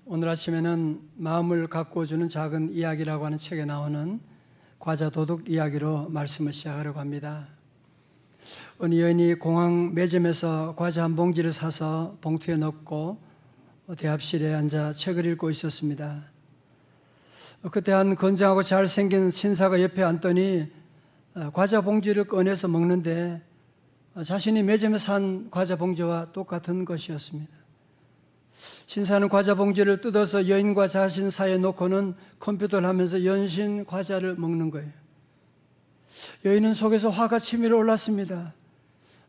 오늘 아침에는 마음을 가꾸어주는 작은 이야기라고 하는 책에 나오는 과자 도둑 이야기로 말씀을 시작하려고 합니다. 어느 여인이 공항 매점에서 과자 한 봉지를 사서 봉투에 넣고 대합실에 앉아 책을 읽고 있었습니다. 그때 한 건장하고 잘생긴 신사가 옆에 앉더니 과자 봉지를 꺼내서 먹는데 자신이 매점에서 산 과자 봉지와 똑같은 것이었습니다. 신사는 과자 봉지를 뜯어서 여인과 자신 사이에 놓고는 컴퓨터를 하면서 연신 과자를 먹는 거예요. 여인은 속에서 화가 치밀어 올랐습니다.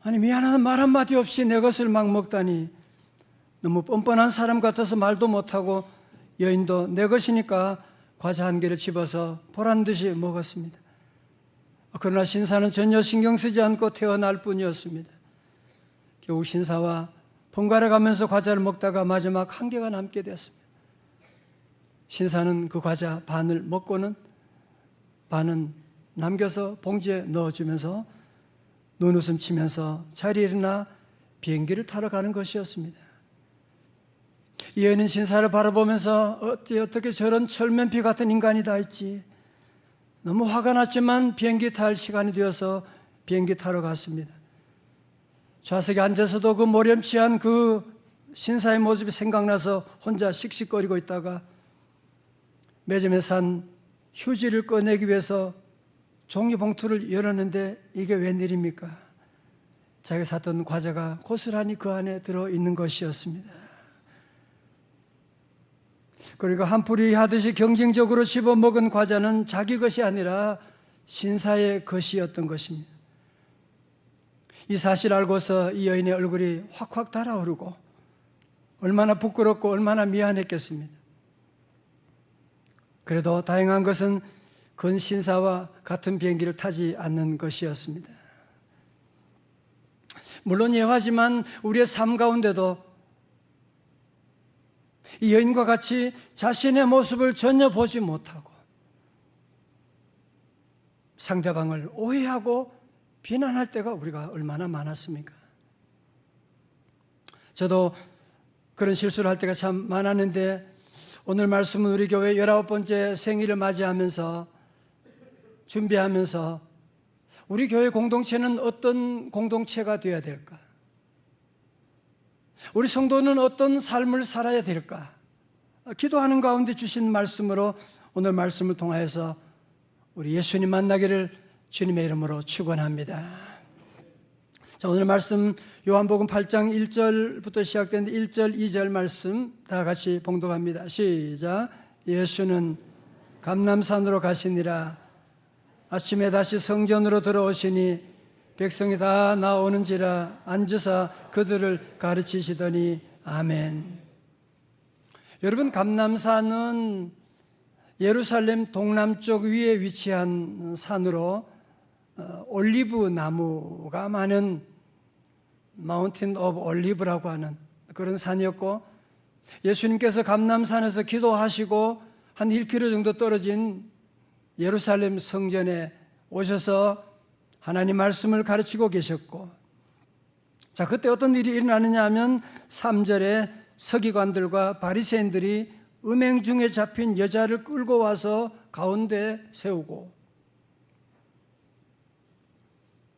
아니, 미안하다 말 한마디 없이 내 것을 막 먹다니. 너무 뻔뻔한 사람 같아서 말도 못하고 여인도 내 것이니까 과자 한 개를 집어서 보란듯이 먹었습니다. 그러나 신사는 전혀 신경 쓰지 않고 태어날 뿐이었습니다. 결국 신사와 번갈아 가면서 과자를 먹다가 마지막 한 개가 남게 되었습니다. 신사는 그 과자 반을 먹고는 반은 남겨서 봉지에 넣어주면서 눈웃음 치면서 자리에 일어나 비행기를 타러 가는 것이었습니다. 이 여인은 신사를 바라보면서 어떻게 저런 철면피 같은 인간이 다 했지. 너무 화가 났지만 비행기 탈 시간이 되어서 비행기 타러 갔습니다. 좌석에 앉아서도 그 모렴치한 그 신사의 모습이 생각나서 혼자 씩씩거리고 있다가 매점에 산 휴지를 꺼내기 위해서 종이봉투를 열었는데 이게 웬일입니까? 자기가 샀던 과자가 고스란히 그 안에 들어있는 것이었습니다. 그러니까 한풀이 하듯이 경쟁적으로 집어먹은 과자는 자기 것이 아니라 신사의 것이었던 것입니다. 이 사실 알고서 이 여인의 얼굴이 확확 달아오르고 얼마나 부끄럽고 얼마나 미안했겠습니다. 그래도 다행한 것은 근 신사와 같은 비행기를 타지 않는 것이었습니다. 물론 예화지만 우리의 삶 가운데도 이 여인과 같이 자신의 모습을 전혀 보지 못하고 상대방을 오해하고 비난할 때가 우리가 얼마나 많았습니까? 저도 그런 실수를 할 때가 참 많았는데 오늘 말씀은 우리 교회 19번째 생일을 맞이하면서 준비하면서 우리 교회 공동체는 어떤 공동체가 되어야 될까? 우리 성도는 어떤 삶을 살아야 될까? 기도하는 가운데 주신 말씀으로 오늘 말씀을 통하여서 우리 예수님 만나기를 주님의 이름으로 축원합니다. 자, 오늘 말씀 요한복음 8장 1절부터 시작된 1절, 2절 말씀 다 같이 봉독합니다. 시작. 예수는 감람산으로 가시니라. 아침에 다시 성전으로 들어오시니 백성이 다 나오는지라 앉으사 그들을 가르치시더니 아멘. 여러분, 감람산은 예루살렘 동남쪽 위에 위치한 산으로 올리브 나무가 많은 마운틴 오브 올리브라고 하는 그런 산이었고, 예수님께서 감람산에서 기도하시고 한 1km 정도 떨어진 예루살렘 성전에 오셔서 하나님 말씀을 가르치고 계셨고, 자, 그때 어떤 일이 일어나느냐 하면 3절에 서기관들과 바리새인들이 음행 중에 잡힌 여자를 끌고 와서 가운데 세우고,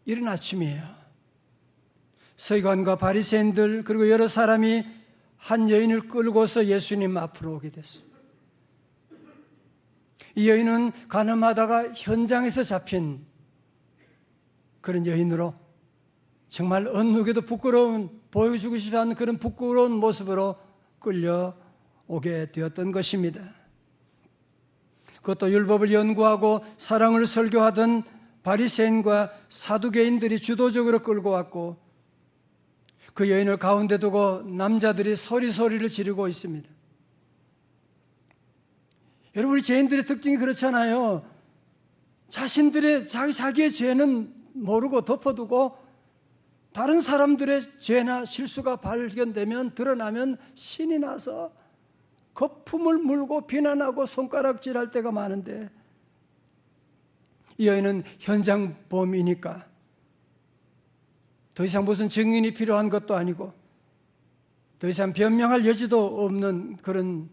이른 아침이에요. 서기관과 바리새인들 그리고 여러 사람이 한 여인을 끌고서 예수님 앞으로 오게 됐습니다. 이 여인은 가늠하다가 현장에서 잡힌 그런 여인으로 정말 어느 누구에도 부끄러운, 보여주고 싶지 않은 그런 부끄러운 모습으로 끌려오게 되었던 것입니다. 그것도 율법을 연구하고 사랑을 설교하던 바리새인과 사두개인들이 주도적으로 끌고 왔고, 그 여인을 가운데 두고 남자들이 소리를 지르고 있습니다. 여러분, 우리 죄인들의 특징이 그렇잖아요. 자기의 죄는 모르고 덮어두고 다른 사람들의 죄나 실수가 발견되면, 드러나면 신이 나서 거품을 물고 비난하고 손가락질할 때가 많은데, 이 여인은 현장 범이니까 더 이상 무슨 증인이 필요한 것도 아니고 더 이상 변명할 여지도 없는 그런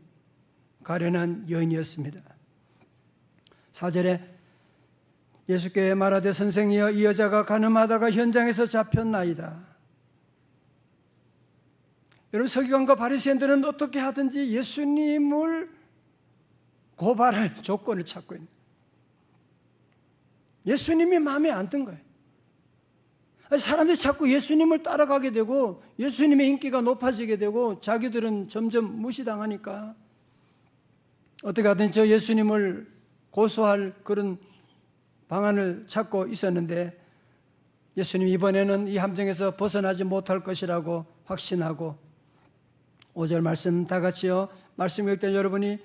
가련한 여인이었습니다. 4절에 예수께 말하되 선생이여 이 여자가 간음하다가 현장에서 잡혔나이다. 여러분, 서기관과 바리새인들은 어떻게 하든지 예수님을 고발할 조건을 찾고 있는, 예수님이 마음에 안 든 거예요. 사람들이 자꾸 예수님을 따라가게 되고 예수님의 인기가 높아지게 되고 자기들은 점점 무시당하니까 어떻게 하든지 저 예수님을 고소할 그런 방안을 찾고 있었는데, 예수님 이번에는 이 함정에서 벗어나지 못할 것이라고 확신하고 5절 말씀 다 같이요. 말씀 읽을 때 여러분이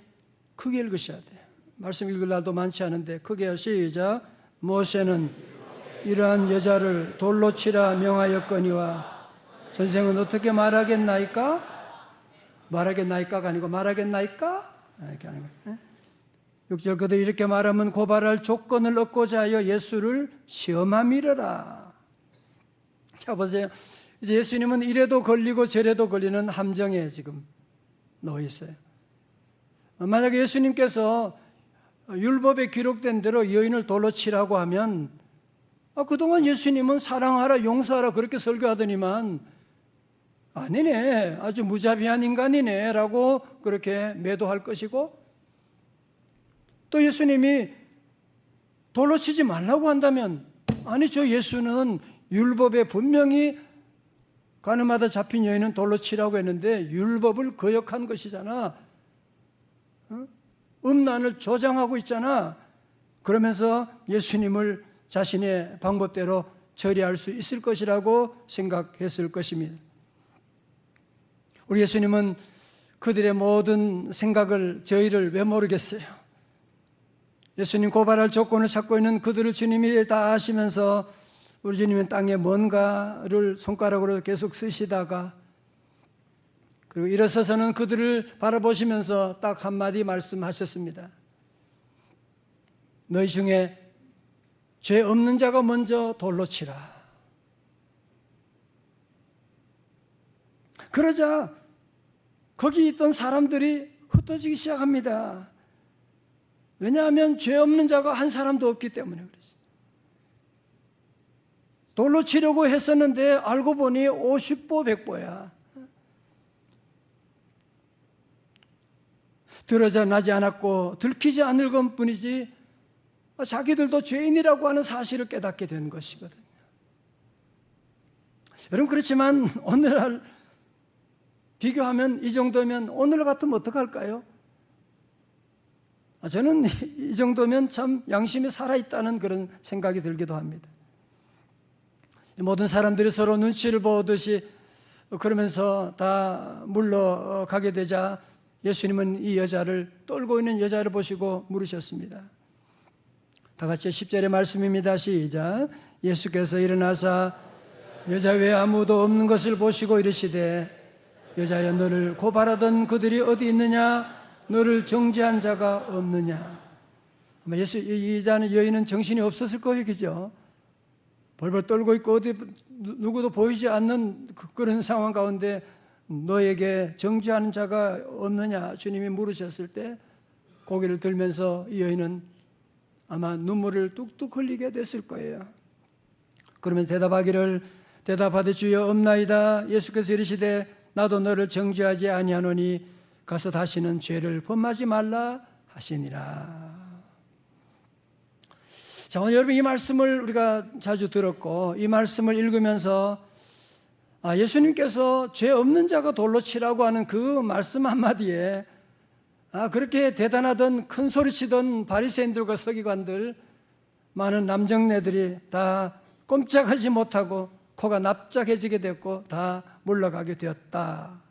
크게 읽으셔야 돼요. 말씀 읽을 날도 많지 않은데 크게요. 시작. 모세는 이러한 여자를 돌로 치라 명하였거니와 선생은 어떻게 말하겠나이까? 말하겠나이까가 아니고 말하겠나이까? 이렇게 하는 거예요. 6절 그들이 이렇게 말하면 고발할 조건을 얻고자 하여 예수를 시험함이러라. 자 보세요. 이제 예수님은 이래도 걸리고 저래도 걸리는 함정에 지금 놓여 있어요. 만약에 예수님께서 율법에 기록된 대로 여인을 돌로 치라고 하면 그동안 예수님은 사랑하라 용서하라 그렇게 설교하더니만 아니네, 아주 무자비한 인간이네 라고 그렇게 매도할 것이고, 또 예수님이 돌로 치지 말라고 한다면 아니 저 예수는 율법에 분명히 간음하다 잡힌 여인은 돌로 치라고 했는데 율법을 거역한 것이잖아. 음란을 조장하고 있잖아. 그러면서 예수님을 자신의 방법대로 처리할 수 있을 것이라고 생각했을 것입니다. 우리 예수님은 그들의 모든 생각을, 저희를 왜 모르겠어요? 예수님 고발할 조건을 찾고 있는 그들을 주님이 다 아시면서 우리 주님은 땅에 뭔가를 손가락으로 계속 쓰시다가 그리고 일어서서는 그들을 바라보시면서 딱 한마디 말씀하셨습니다. 너희 중에 죄 없는 자가 먼저 돌로 치라. 그러자 거기 있던 사람들이 흩어지기 시작합니다. 왜냐하면 죄 없는 자가 한 사람도 없기 때문에 그랬어요. 돌로 치려고 했었는데 알고 보니 50보 100보야. 들어져 나지 않았고 들키지 않을 것뿐이지 자기들도 죄인이라고 하는 사실을 깨닫게 된 것이거든요. 여러분, 그렇지만 오늘날 비교하면 이 정도면 오늘 같으면 어떡할까요? 저는 이 정도면 참 양심이 살아있다는 그런 생각이 들기도 합니다. 모든 사람들이 서로 눈치를 보듯이 그러면서 다 물러가게 되자 예수님은 이 여자를, 떨고 있는 여자를 보시고 물으셨습니다. 다 같이 10절의 말씀입니다. 시작. 예수께서 일어나사 여자 외에 아무도 없는 것을 보시고 이르시되 여자여 너를 고발하던 그들이 어디 있느냐? 너를 정죄한 자가 없느냐? 아마 이 여인은 정신이 없었을 거예요. 그죠? 벌벌 떨고 있고 어디 누구도 보이지 않는 그런 상황 가운데 너에게 정죄하는 자가 없느냐? 주님이 물으셨을 때 고개를 들면서 이 여인은 아마 눈물을 뚝뚝 흘리게 됐을 거예요. 그러면서 대답하되 주여 없나이다. 예수께서 이르시되 나도 너를 정죄하지 아니하노니 가서 다시는 죄를 범하지 말라 하시니라. 자, 오늘 여러분 이 말씀을 우리가 자주 들었고 이 말씀을 읽으면서 예수님께서 죄 없는 자가 돌로 치라고 하는 그 말씀 한마디에 그렇게 대단하던 큰 소리치던 바리새인들과 서기관들, 많은 남정네들이 다 꼼짝하지 못하고 코가 납작해지게 됐고 다 물러가게 되었다.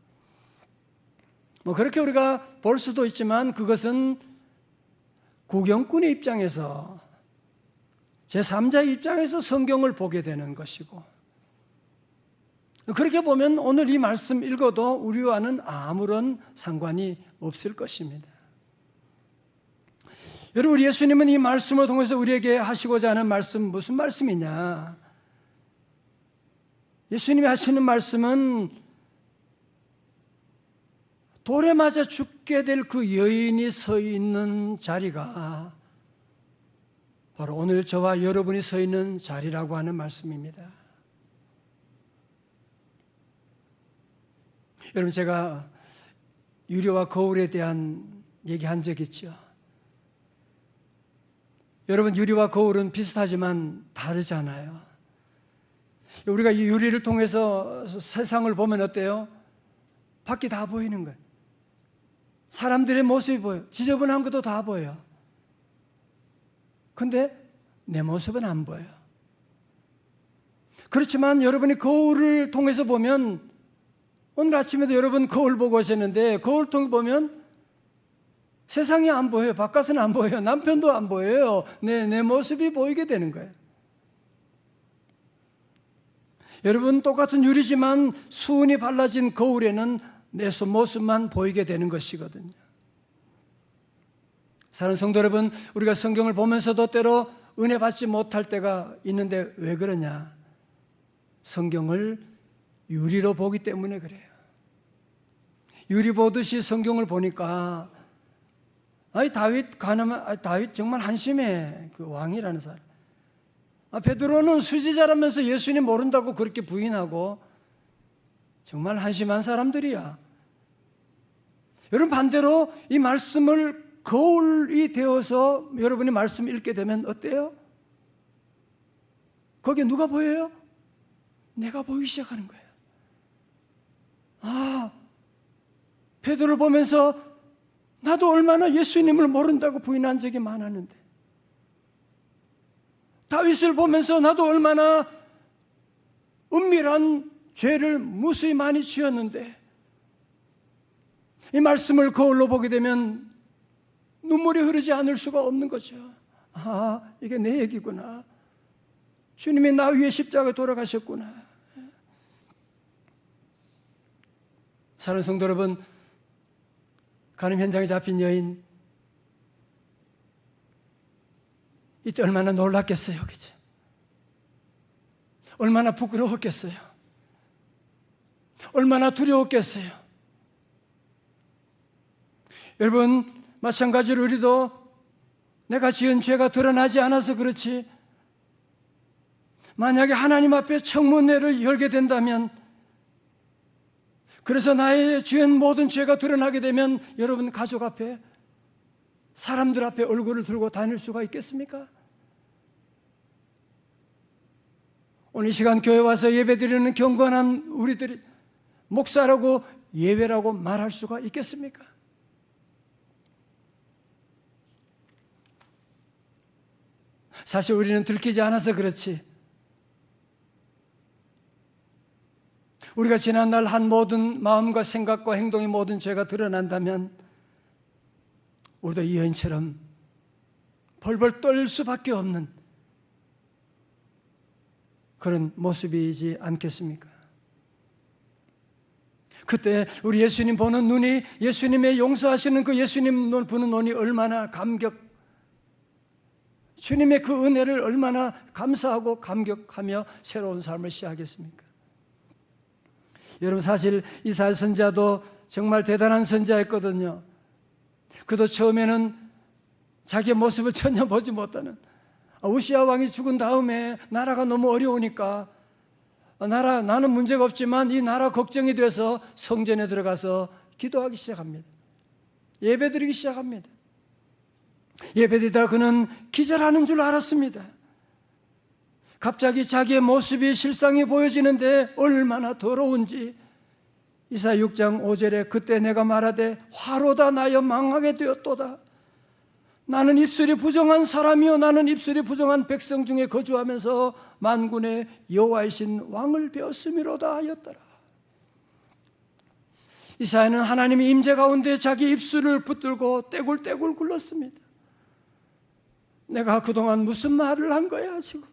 그렇게 우리가 볼 수도 있지만 그것은 구경꾼의 입장에서, 제3자의 입장에서 성경을 보게 되는 것이고, 그렇게 보면 오늘 이 말씀 읽어도 우리와는 아무런 상관이 없을 것입니다. 여러분, 우리 예수님은 이 말씀을 통해서 우리에게 하시고자 하는 말씀, 무슨 말씀이냐? 예수님이 하시는 말씀은 돌에 맞아 죽게 될 그 여인이 서 있는 자리가 바로 오늘 저와 여러분이 서 있는 자리라고 하는 말씀입니다. 여러분, 제가 유리와 거울에 대한 얘기한 적 있죠. 여러분, 유리와 거울은 비슷하지만 다르잖아요. 우리가 이 유리를 통해서 세상을 보면 어때요? 밖이 다 보이는 거예요. 사람들의 모습이 보여요. 지저분한 것도 다 보여요. 근데 내 모습은 안 보여요. 그렇지만 여러분이 거울을 통해서 보면, 오늘 아침에도 여러분 거울 보고 오셨는데 거울 통해 보면 세상이 안 보여요. 바깥은 안 보여요. 남편도 안 보여요. 내 모습이 보이게 되는 거예요. 여러분, 똑같은 유리지만 수은이 발라진 거울에는 내 모습만 보이게 되는 것이거든요. 사랑하는 성도 여러분, 우리가 성경을 보면서도 때로 은혜 받지 못할 때가 있는데 왜 그러냐? 성경을 유리로 보기 때문에 그래요. 유리 보듯이 성경을 보니까 다윗 정말 한심해. 그 왕이라는 사람. 베드로는 수지자라면서 예수님 모른다고 그렇게 부인하고 정말 한심한 사람들이야. 여러분, 반대로 이 말씀을 거울이 되어서 여러분이 말씀 읽게 되면 어때요? 거기에 누가 보여요? 내가 보이기 시작하는 거예요. 베드로를 보면서 나도 얼마나 예수님을 모른다고 부인한 적이 많았는데, 다윗을 보면서 나도 얼마나 은밀한 죄를 무수히 많이 지었는데, 이 말씀을 거울로 보게 되면 눈물이 흐르지 않을 수가 없는 거죠. 이게 내 얘기구나. 주님이 나 위에 십자가에 돌아가셨구나. 사랑하는 성도 여러분, 간음 현장에 잡힌 여인, 이때 얼마나 놀랐겠어요, 그죠? 얼마나 부끄러웠겠어요? 얼마나 두려웠겠어요? 여러분, 마찬가지로 우리도 내가 지은 죄가 드러나지 않아서 그렇지, 만약에 하나님 앞에 청문회를 열게 된다면, 그래서 나의 지은 모든 죄가 드러나게 되면 여러분 가족 앞에, 사람들 앞에 얼굴을 들고 다닐 수가 있겠습니까? 오늘 이 시간 교회 와서 예배드리는 경건한 우리들이 목사라고 예외라고 말할 수가 있겠습니까? 사실 우리는 들키지 않아서 그렇지, 우리가 지난날 한 모든 마음과 생각과 행동의 모든 죄가 드러난다면 우리도 이 여인처럼 벌벌 떨 수밖에 없는 그런 모습이지 않겠습니까? 그때 우리 예수님 보는 눈이, 예수님의 용서하시는 그 예수님 보는 눈이 얼마나 주님의 그 은혜를 얼마나 감사하고 감격하며 새로운 삶을 시작하겠습니까? 여러분, 사실 이사야 선지자도 정말 대단한 선지자였거든요. 그도 처음에는 자기의 모습을 전혀 보지 못하는, 우시야 왕이 죽은 다음에 나라가 너무 어려우니까 나는 문제가 없지만 이 나라 걱정이 돼서 성전에 들어가서 기도하기 시작합니다. 예배드리기 시작합니다. 예배드리다 그는 기절하는 줄 알았습니다. 갑자기 자기의 모습이 실상이 보여지는데 얼마나 더러운지, 이사야 6장 5절에 그때 내가 말하되 화로다 나여 망하게 되었도다. 나는 입술이 부정한 사람이요 나는 입술이 부정한 백성 중에 거주하면서 만군의 여호와이신 왕을 배웠음이로다 하였더라. 이사야는 하나님의 임재 가운데 자기 입술을 붙들고 떼굴떼굴 굴렀습니다. 내가 그동안 무슨 말을 한 거야 지금?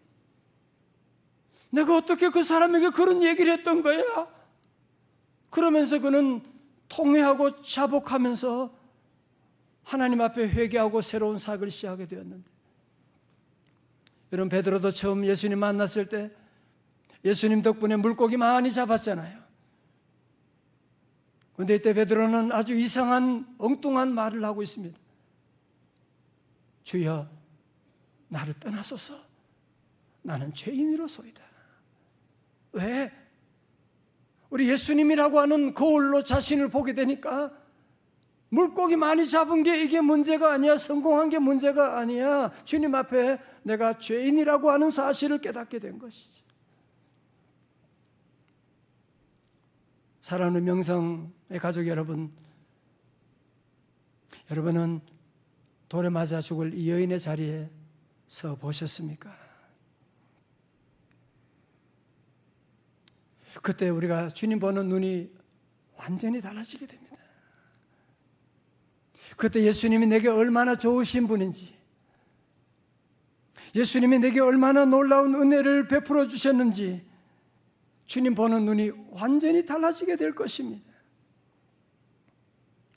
내가 어떻게 그 사람에게 그런 얘기를 했던 거야? 그러면서 그는 통회하고 자복하면서 하나님 앞에 회개하고 새로운 사역을 시작하게 되었는데, 여러분, 베드로도 처음 예수님 만났을 때 예수님 덕분에 물고기 많이 잡았잖아요. 그런데 이때 베드로는 아주 이상한 엉뚱한 말을 하고 있습니다. 주여, 나를 떠나소서. 나는 죄인이로소이다. 왜? 우리 예수님이라고 하는 거울로 자신을 보게 되니까 물고기 많이 잡은 게 이게 문제가 아니야. 성공한 게 문제가 아니야. 주님 앞에 내가 죄인이라고 하는 사실을 깨닫게 된 것이죠. 사랑하는 명성의 가족 여러분, 여러분은 돌에 맞아 죽을 이 여인의 자리에 서 보셨습니까? 그때 우리가 주님 보는 눈이 완전히 달라지게 됩니다. 그때 예수님이 내게 얼마나 좋으신 분인지, 예수님이 내게 얼마나 놀라운 은혜를 베풀어 주셨는지 주님 보는 눈이 완전히 달라지게 될 것입니다.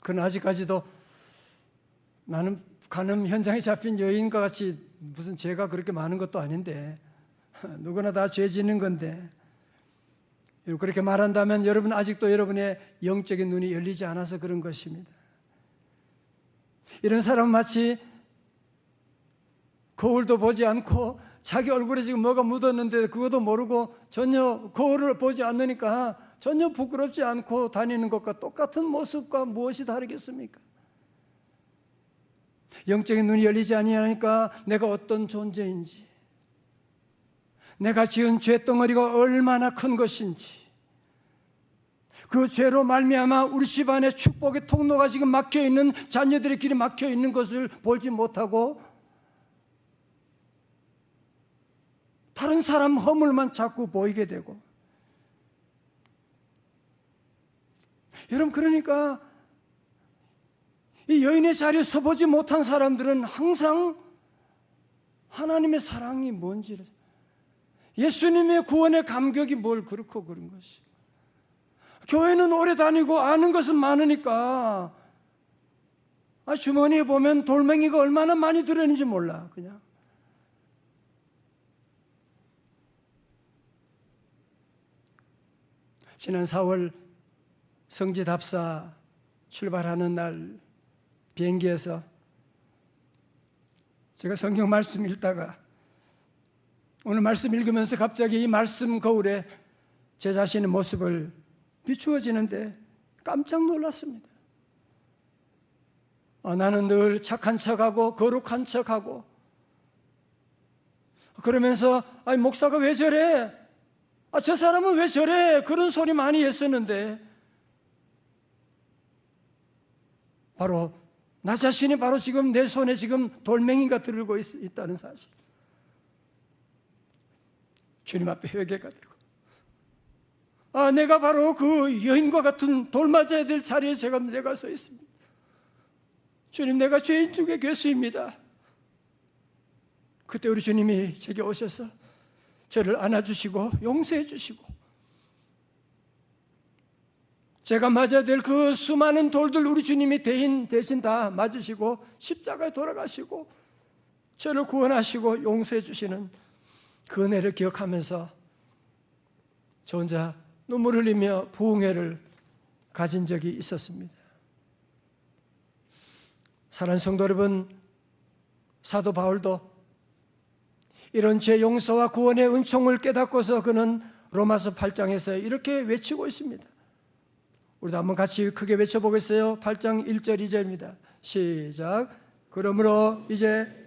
그러나 아직까지도 나는 간음 현장에 잡힌 여인과 같이 무슨 죄가 그렇게 많은 것도 아닌데, 누구나 다 죄 짓는 건데, 그렇게 말한다면 여러분 아직도 여러분의 영적인 눈이 열리지 않아서 그런 것입니다. 이런 사람은 마치 거울도 보지 않고 자기 얼굴에 지금 뭐가 묻었는데 그것도 모르고 전혀 거울을 보지 않으니까 전혀 부끄럽지 않고 다니는 것과 똑같은 모습과 무엇이 다르겠습니까? 영적인 눈이 열리지 아니하니까 내가 어떤 존재인지, 내가 지은 죄덩어리가 얼마나 큰 것인지, 그 죄로 말미암아 우리 집안의 축복의 통로가 지금 막혀있는, 자녀들의 길이 막혀있는 것을 보지 못하고 다른 사람 허물만 자꾸 보이게 되고, 여러분, 그러니까 이 여인의 자리에 서보지 못한 사람들은 항상 하나님의 사랑이 뭔지를, 예수님의 구원의 감격이 뭘 그렇고 그런 것이, 교회는 오래 다니고 아는 것은 많으니까 주머니에 보면 돌멩이가 얼마나 많이 들어있는지 몰라. 그냥 지난 4월 성지 답사 출발하는 날 비행기에서 제가 성경 말씀 읽다가 오늘 말씀 읽으면서 갑자기 이 말씀 거울에 제 자신의 모습을 비추어지는데 깜짝 놀랐습니다. 나는 늘 착한 척하고 거룩한 척하고 그러면서 목사가 왜 저래? 저 사람은 왜 저래? 그런 소리 많이 했었는데 바로 나 자신이 바로 지금 내 손에 지금 돌멩이가 들고 있다는 사실, 주님 앞에 회개가 되고 내가 바로 그 여인과 같은 돌 맞아야 될 자리에 내가 서 있습니다. 주님, 내가 죄인 중에 괴수입니다. 그때 우리 주님이 제게 오셔서 저를 안아주시고 용서해 주시고, 제가 맞아야 될 그 수많은 돌들 우리 주님이 대신 다 맞으시고 십자가에 돌아가시고 저를 구원하시고 용서해 주시는 그 은혜를 기억하면서 저 혼자 눈물 흘리며 부흥회를 가진 적이 있었습니다. 사랑하는 성도 여러분, 사도 바울도 이런 죄 용서와 구원의 은총을 깨닫고서 그는 로마서 8장에서 이렇게 외치고 있습니다. 우리도 한번 같이 크게 외쳐보겠어요. 8장 1절 2절입니다. 시작. 그러므로 이제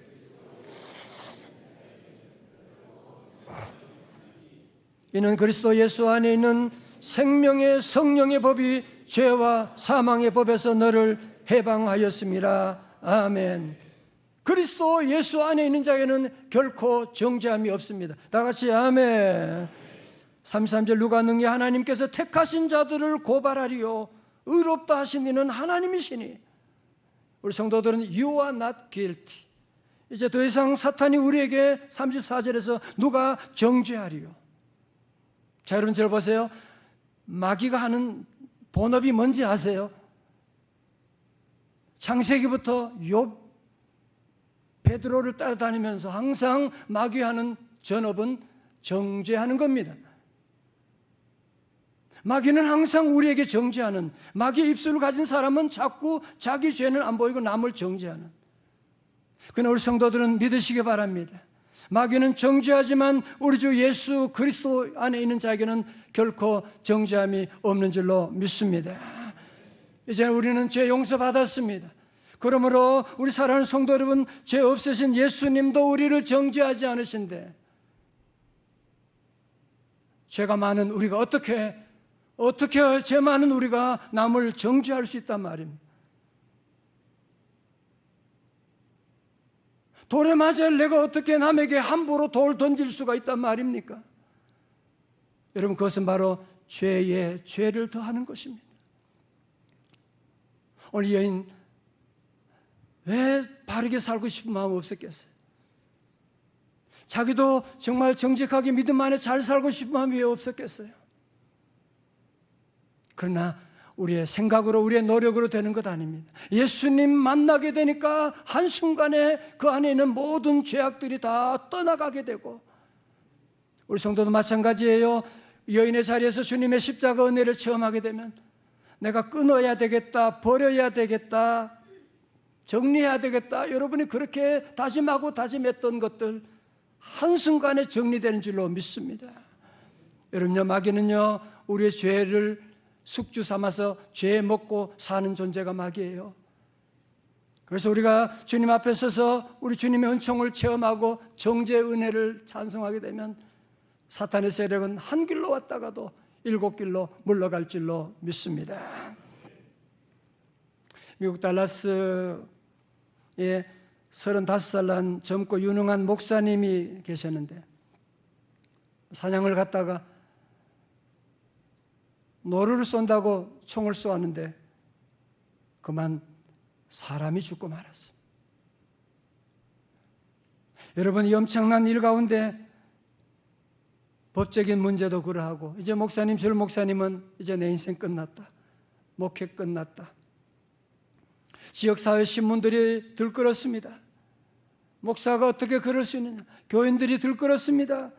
이는 그리스도 예수 안에 있는 생명의 성령의 법이 죄와 사망의 법에서 너를 해방하였습니다. 아멘. 그리스도 예수 안에 있는 자에는 결코 정죄함이 없습니다. 다 같이 아멘. 33절 누가 능히 하나님께서 택하신 자들을 고발하리요 의롭다 하신 이는 하나님이시니. 우리 성도들은 You are not guilty. 이제 더 이상 사탄이 우리에게 34절에서 누가 정죄하리요. 자, 여러분 저를 보세요. 마귀가 하는 본업이 뭔지 아세요? 창세기부터 욥, 베드로를 따라다니면서 항상 마귀하는 전업은 정죄하는 겁니다. 마귀는 항상 우리에게 정죄하는, 마귀의 입술을 가진 사람은 자꾸 자기 죄는 안 보이고 남을 정죄하는. 그러나 우리 성도들은 믿으시기 바랍니다. 마귀는 정죄하지만 우리 주 예수 그리스도 안에 있는 자에게는 결코 정죄함이 없는 줄로 믿습니다. 이제 우리는 죄 용서받았습니다. 그러므로 우리 사랑하는 성도 여러분, 죄 없으신 예수님도 우리를 정죄하지 않으신데 죄가 많은 우리가 어떻게 죄 많은 우리가 남을 정죄할 수 있단 말입니다. 돌에 맞아 내가 어떻게 남에게 함부로 돌 던질 수가 있단 말입니까? 여러분, 그것은 바로 죄에 죄를 더하는 것입니다. 오늘 여인 왜 바르게 살고 싶은 마음 없었겠어요? 자기도 정말 정직하게 믿음 안에 잘 살고 싶은 마음이 왜 없었겠어요? 그러나 우리의 생각으로 우리의 노력으로 되는 것 아닙니다. 예수님 만나게 되니까 한순간에 그 안에 있는 모든 죄악들이 다 떠나가게 되고, 우리 성도도 마찬가지예요. 여인의 자리에서 주님의 십자가 은혜를 체험하게 되면 내가 끊어야 되겠다, 버려야 되겠다, 정리해야 되겠다, 여러분이 그렇게 다짐하고 다짐했던 것들 한순간에 정리되는 줄로 믿습니다. 여러분요, 마귀는요 우리의 죄를 숙주 삼아서 죄 먹고 사는 존재가 마귀예요. 그래서 우리가 주님 앞에 서서 우리 주님의 은총을 체험하고 정죄의 은혜를 찬송하게 되면 사탄의 세력은 한 길로 왔다가도 7길로 물러갈 줄로 믿습니다. 미국 달라스에 35살 난 젊고 유능한 목사님이 계셨는데, 사냥을 갔다가 노루를 쏜다고 총을 쏘았는데 그만 사람이 죽고 말았어요. 여러분, 이 엄청난 일 가운데 법적인 문제도 그러하고, 이제 목사님, 절 목사님은 이제 내 인생 끝났다, 목회 끝났다. 지역사회 신문들이 들끓었습니다. 목사가 어떻게 그럴 수 있느냐, 교인들이 들끓었습니다.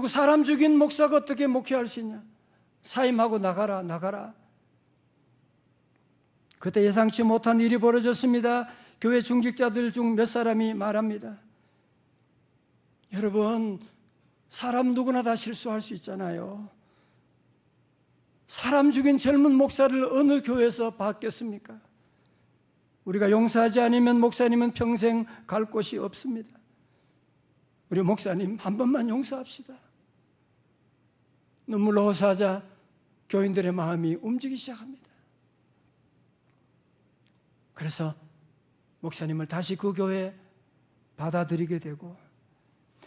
사람 죽인 목사가 어떻게 목회할 수 있냐, 사임하고 나가라. 그때 예상치 못한 일이 벌어졌습니다. 교회 중직자들 중 몇 사람이 말합니다. 여러분, 사람 누구나 다 실수할 수 있잖아요. 사람 죽인 젊은 목사를 어느 교회에서 봤겠습니까? 우리가 용서하지 않으면 목사님은 평생 갈 곳이 없습니다. 우리 목사님 한 번만 용서합시다. 눈물로 호소하자 교인들의 마음이 움직이기 시작합니다. 그래서 목사님을 다시 그 교회에 받아들이게 되고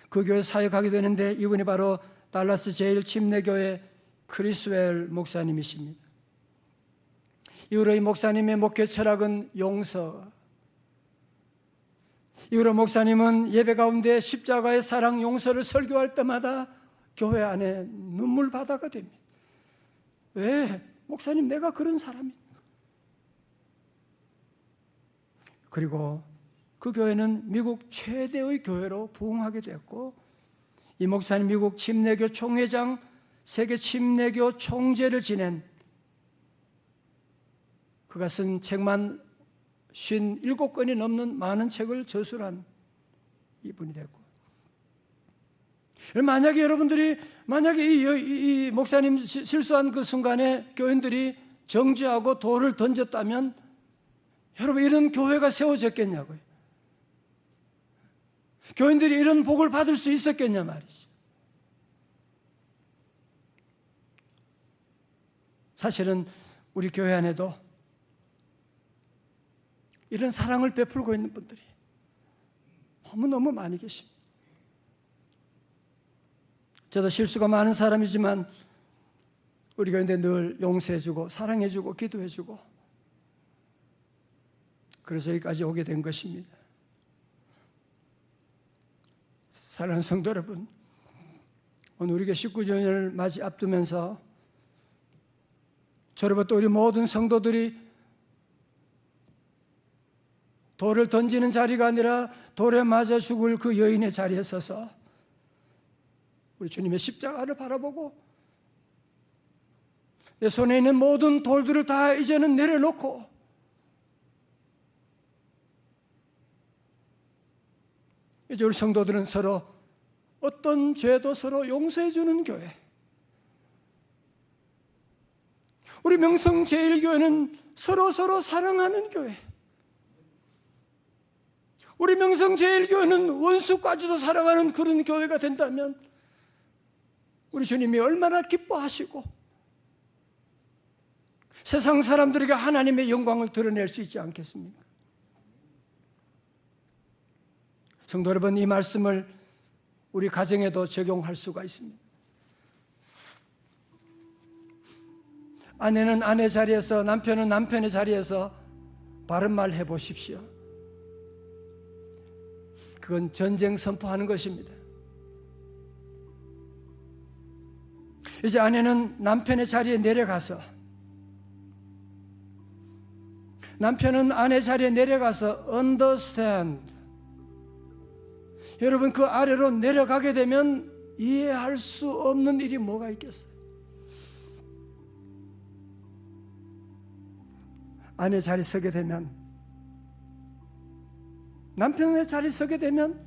그 교회 사역하게 되는데, 이분이 바로 달라스 제1침례교회 크리스웰 목사님이십니다. 이후로 이 목사님의 목회 철학은 용서. 이후로 목사님은 예배 가운데 십자가의 사랑, 용서를 설교할 때마다 교회 안에 눈물 바다가 됩니다. 왜? 목사님, 내가 그런 사람입니다. 그리고 그 교회는 미국 최대의 교회로 부흥하게 되었고, 이 목사님 미국 침례교 총회장, 세계 침례교 총재를 지낸, 그가 쓴 책만 57권이 넘는 많은 책을 저술한 이분이 됐고, 만약에 여러분들이 이 목사님 실수한 그 순간에 교인들이 정죄하고 돌을 던졌다면 여러분, 이런 교회가 세워졌겠냐고요. 교인들이 이런 복을 받을 수 있었겠냐 말이죠. 사실은 우리 교회 안에도 이런 사랑을 베풀고 있는 분들이 너무너무 많이 계십니다. 저도 실수가 많은 사람이지만 우리 교회인데 늘 용서해주고 사랑해주고 기도해주고, 그래서 여기까지 오게 된 것입니다. 사랑하는 성도 여러분, 오늘 우리 교회 19주년을 앞두면서 저로부터 우리 모든 성도들이 돌을 던지는 자리가 아니라 돌에 맞아 죽을 그 여인의 자리에 서서 우리 주님의 십자가를 바라보고 내 손에 있는 모든 돌들을 다 이제는 내려놓고 이제 우리 성도들은 서로 어떤 죄도 서로 용서해 주는 교회. 우리 명성제일교회는 서로 사랑하는 교회. 우리 명성제일교회는 원수까지도 사랑하는 그런 교회가 된다면 우리 주님이 얼마나 기뻐하시고 세상 사람들에게 하나님의 영광을 드러낼 수 있지 않겠습니까? 성도 여러분, 이 말씀을 우리 가정에도 적용할 수가 있습니다. 아내는 아내 자리에서, 남편은 남편의 자리에서 바른 말 해보십시오. 그건 전쟁 선포하는 것입니다. 이제 아내는 남편의 자리에 내려가서, 남편은 아내 자리에 내려가서 understand. 여러분, 그 아래로 내려가게 되면 이해할 수 없는 일이 뭐가 있겠어요? 아내 자리 서게 되면, 남편의 자리 서게 되면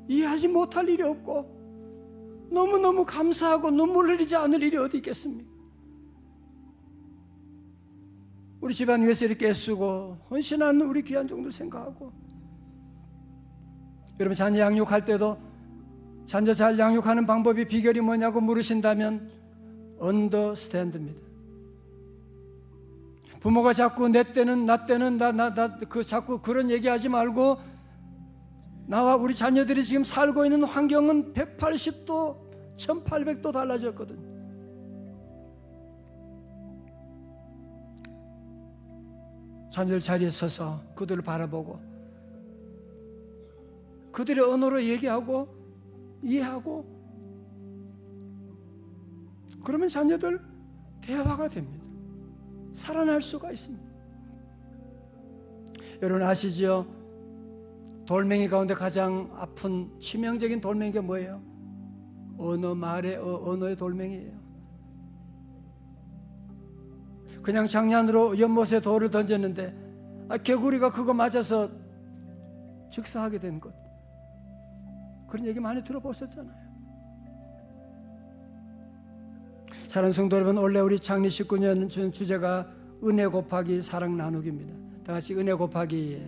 이해하지 못할 일이 없고 너무너무 감사하고 눈물 흘리지 않을 일이 어디 있겠습니까? 우리 집안 위해서 이렇게 애쓰고 헌신한 우리 귀한 종들 생각하고, 여러분 자녀 양육할 때도 자녀 잘 양육하는 방법이 비결이 뭐냐고 물으신다면 understand입니다. 부모가 자꾸 내 때는 나 때는 그 자꾸 그런 얘기하지 말고, 나와 우리 자녀들이 지금 살고 있는 환경은 180도 1800도 달라졌거든. 자녀들 자리에 서서 그들을 바라보고 그들의 언어로 얘기하고 이해하고, 그러면 자녀들 대화가 됩니다. 살아날 수가 있습니다. 여러분 아시죠? 돌멩이 가운데 가장 아픈 치명적인 돌멩이가 뭐예요? 언어의 돌멩이에요. 그냥 장난으로 연못에 돌을 던졌는데 개구리가 그거 맞아서 즉사하게 된 것, 그런 얘기 많이 들어보셨잖아요. 사랑하는 성도 여러분, 원래 우리 창립 19년 주제가 은혜 곱하기 사랑 나누기입니다. 다 같이 은혜 곱하기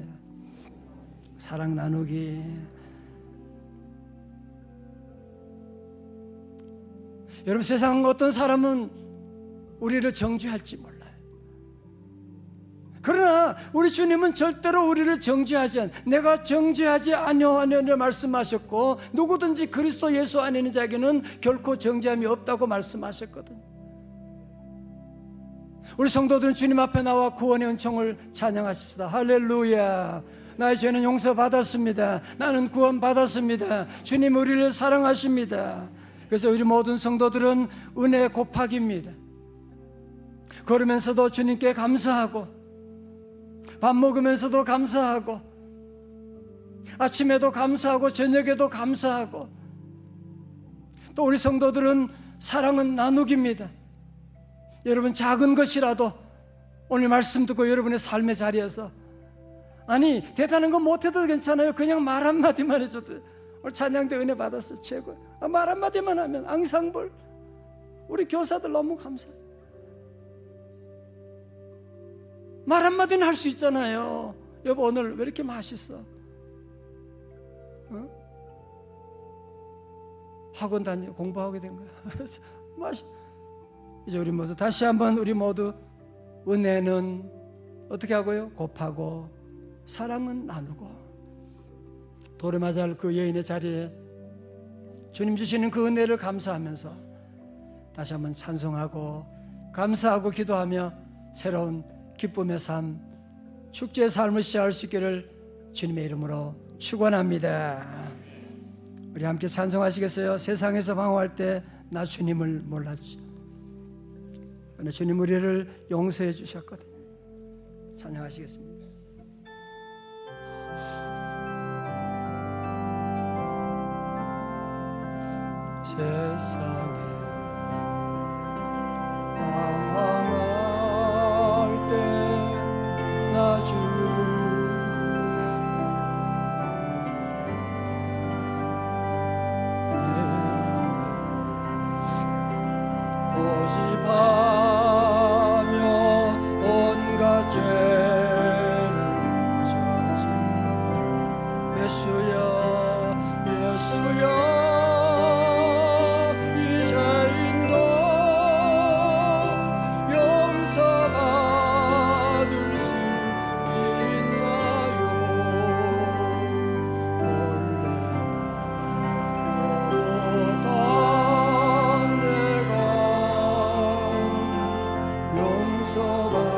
사랑 나누기. 여러분, 세상 어떤 사람은 우리를 정죄할지 몰라요. 그러나 우리 주님은 절대로 우리를 정죄하지 않아. 내가 정죄하지 아니하노라 말씀하셨고, 누구든지 그리스도 예수 안에 있는 자에게는 결코 정죄함이 없다고 말씀하셨거든. 우리 성도들은 주님 앞에 나와 구원의 은총을 찬양하십시다. 할렐루야. 나의 죄는 용서받았습니다. 나는 구원받았습니다. 주님 우리를 사랑하십니다. 그래서 우리 모든 성도들은 은혜 곱하기입니다. 걸으면서도 주님께 감사하고, 밥 먹으면서도 감사하고, 아침에도 감사하고, 저녁에도 감사하고, 또 우리 성도들은 사랑은 나누기입니다. 여러분 작은 것이라도 오늘 말씀 듣고 여러분의 삶의 자리에서, 아니 대단한 거 못해도 괜찮아요. 그냥 말 한마디만 해줘도, 오늘 찬양대 은혜 받았어 최고. 말 한마디만 하면 앙상블, 우리 교사들 너무 감사해요. 말 한마디는 할 수 있잖아요. 여보 오늘 왜 이렇게 맛있어? 어? 학원 다니 공부하게 된 거야. 이제 우리 모두 다시 한번 우리 모두 은혜는 어떻게 하고요? 곱하고 사랑은 나누고. 돌에 맞을 그 여인의 자리에 주님 주시는 그 은혜를 감사하면서 다시 한번 찬송하고 감사하고 기도하며 새로운 기쁨의 삶, 축제의 삶을 시작할 수 있기를 주님의 이름으로 축원합니다. 우리 함께 찬송하시겠어요? 세상에서 방황할 때 나 주님을 몰랐지, 그러나 주님 우리를 용서해 주셨거든요. 찬양하시겠습니다. 세상에 방황할 때 나 주 고집하며 온갖 죄를 저질러 예수여 예수여 이제인도 용서받을 수 있나요? 원래보다 내가 용서받을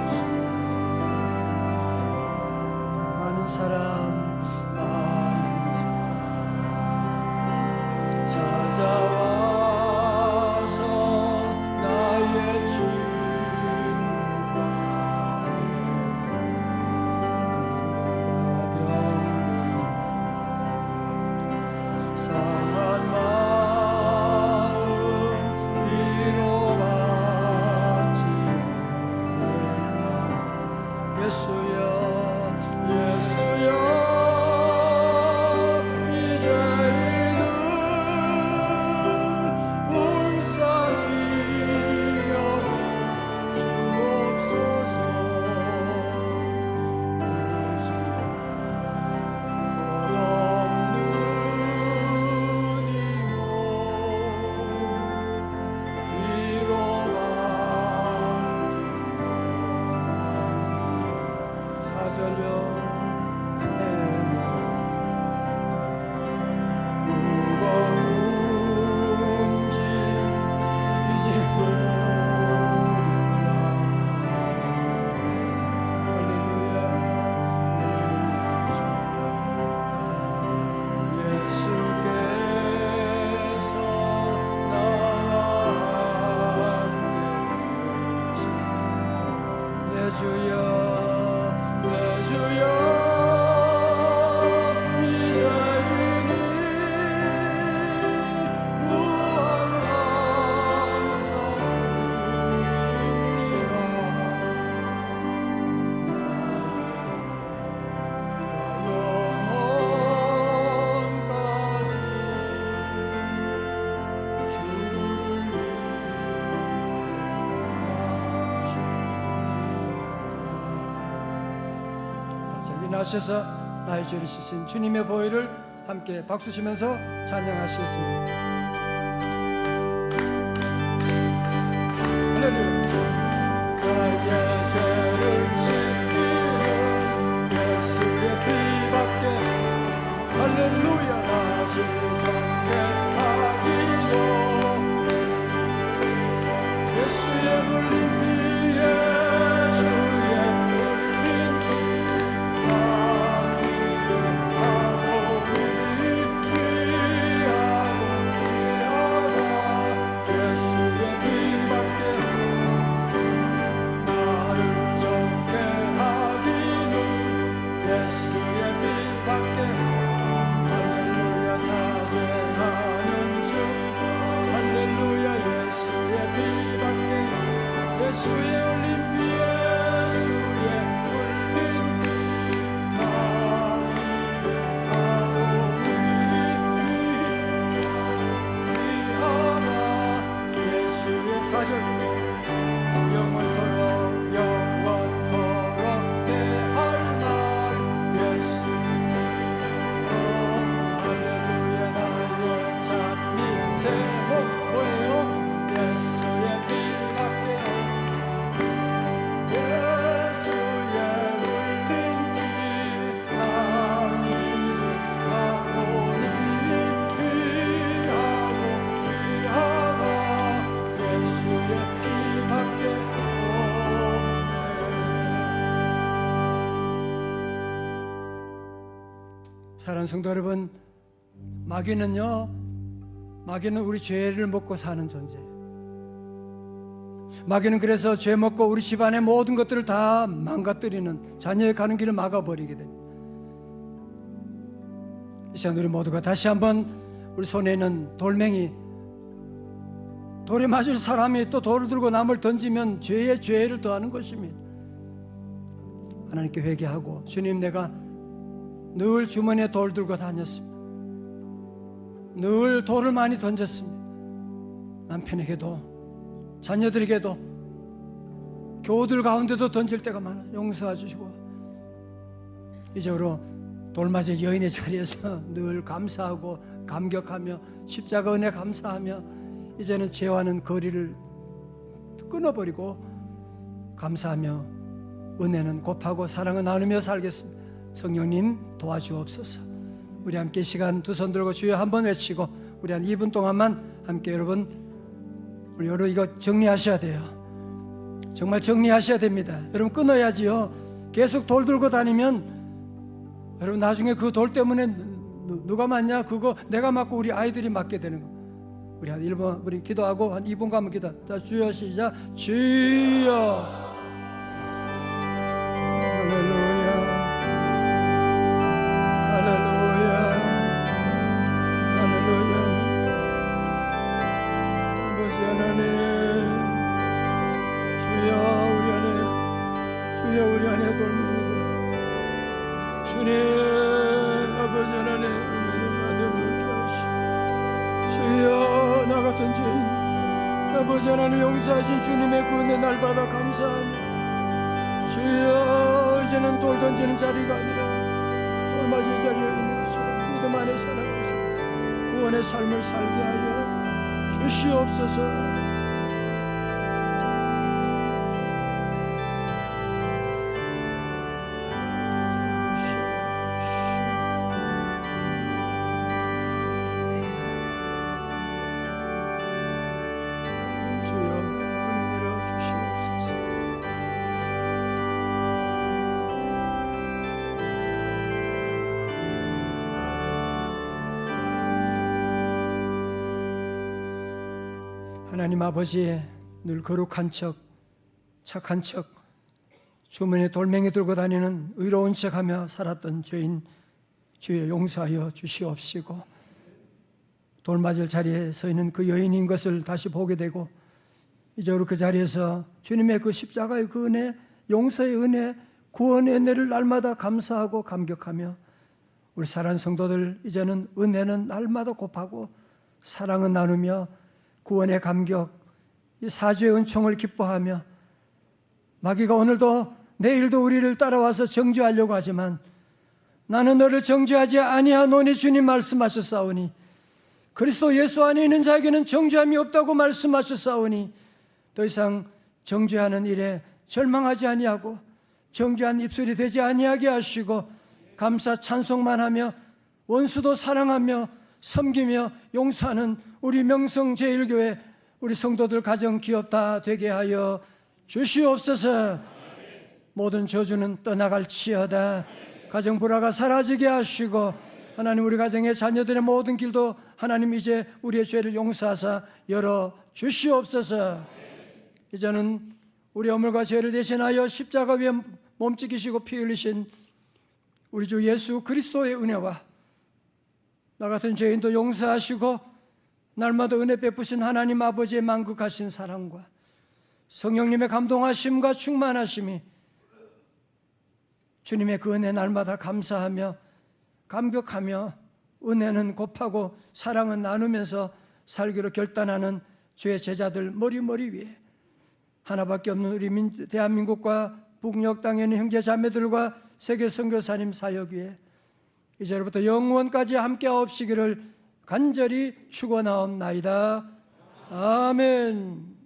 수 많은 사람 많은 자 찾아와서 나의 친구가 상한 마음 위로받지 못했나 예수여 예수여 이제는 불쌍히 여겨 주옵소서 나셔서 나의 죄를 씻으신 주님의 보혈을 함께 박수 치면서 찬양하시겠습니다. 할렐루야. 나의 죄를 씻기는 예수의 피밖에 할렐루야. 다시 정결하기로 예수의 흘린 피 사랑하는 성도 여러분, 마귀는 우리 죄를 먹고 사는 존재예요. 마귀는 그래서 죄 먹고 우리 집안의 모든 것들을 다 망가뜨리는, 자녀의 가는 길을 막아버리게 됩니다. 이 시간 우리 모두가 다시 한번 우리 손에는 돌멩이, 돌에 맞을 사람이 또 돌을 들고 남을 던지면 죄에 죄를 더하는 것입니다. 하나님께 회개하고, 주님, 내가 늘 주머니에 돌 들고 다녔습니다. 늘 돌을 많이 던졌습니다. 남편에게도 자녀들에게도 교우들 가운데도 던질 때가 많아. 용서해 주시고, 이제로 돌맞은 여인의 자리에서 늘 감사하고 감격하며 십자가 은혜 감사하며 이제는 죄와는 거리를 끊어버리고 감사하며 은혜는 곱하고 사랑은 나누며 살겠습니다. 성령님 도와주옵소서. 우리 함께 시간 두 손 들고 주여 한번 외치고 우리 한 2분 동안만 함께 여러분 이거 정리하셔야 돼요. 정말 정리하셔야 됩니다. 여러분 끊어야지요. 계속 돌 들고 다니면 여러분 나중에 그 돌 때문에 누가 맞냐? 그거 내가 맞고 우리 아이들이 맞게 되는 거. 우리 한 1분 우리 기도하고 한 2분 가면 기도. 자, 주여 시작. 주여. 할렐루야. 할렐루야. 할렐루야. 아버지 하나님, 주여 우리 안에 돌입니다. 주님, 아버지 하나님, 주여 나 같은 죄인 아버지 하나님 용서하신 주님의 그 은혜 날마다 감사하며 주여 이제는 돌 던지는 자리가 아니라 돌 맞은 자리에 있는 것처럼 믿음 안에 살아가서 구원의 삶을 살게 하여 주시옵소서. 하나님 아버지, 늘 거룩한 척, 착한 척, 주머니에 돌멩이 들고 다니는 의로운 척하며 살았던 죄인 주여 용서하여 주시옵시고, 돌 맞을 자리에 서 있는 그 여인인 것을 다시 보게 되고 이제로 그 자리에서 주님의 그 십자가의 그 은혜, 용서의 은혜, 구원의 은혜를 날마다 감사하고 감격하며 우리 사랑하는 성도들 이제는 은혜는 날마다 곱하고 사랑은 나누며 구원의 감격, 사주의 은총을 기뻐하며 마귀가 오늘도 내일도 우리를 따라와서 정죄하려고 하지만 나는 너를 정죄하지 아니하노니 주님 말씀하셨사오니 그리스도 예수 안에 있는 자에게는 정죄함이 없다고 말씀하셨사오니 더 이상 정죄하는 일에 절망하지 아니하고 정죄한 입술이 되지 아니하게 하시고 감사 찬송만 하며 원수도 사랑하며 섬기며 용서하는 우리 명성제일교회 우리 성도들 가정 기업 다 되게 하여 주시옵소서. 모든 저주는 떠나갈지어다. 가정 불화가 사라지게 하시고 하나님 우리 가정의 자녀들의 모든 길도 하나님 이제 우리의 죄를 용서하사 열어 주시옵소서. 이제는 우리 허물과 죄를 대신하여 십자가 위에 몸찍이시고 피 흘리신 우리 주 예수 그리스도의 은혜와 나 같은 죄인도 용서하시고 날마다 은혜 베푸신 하나님 아버지의 만극하신 사랑과 성령님의 감동하심과 충만하심이 주님의 그 은혜 날마다 감사하며 감격하며 은혜는 곱하고 사랑은 나누면서 살기로 결단하는 주의 제자들 머리 위에 하나밖에 없는 우리 대한민국과 북녘 땅에 있는 형제 자매들과 세계 선교사님 사역 위에 이제로부터 영원까지 함께 하옵시기를 간절히 축원하옵나이다. 아멘.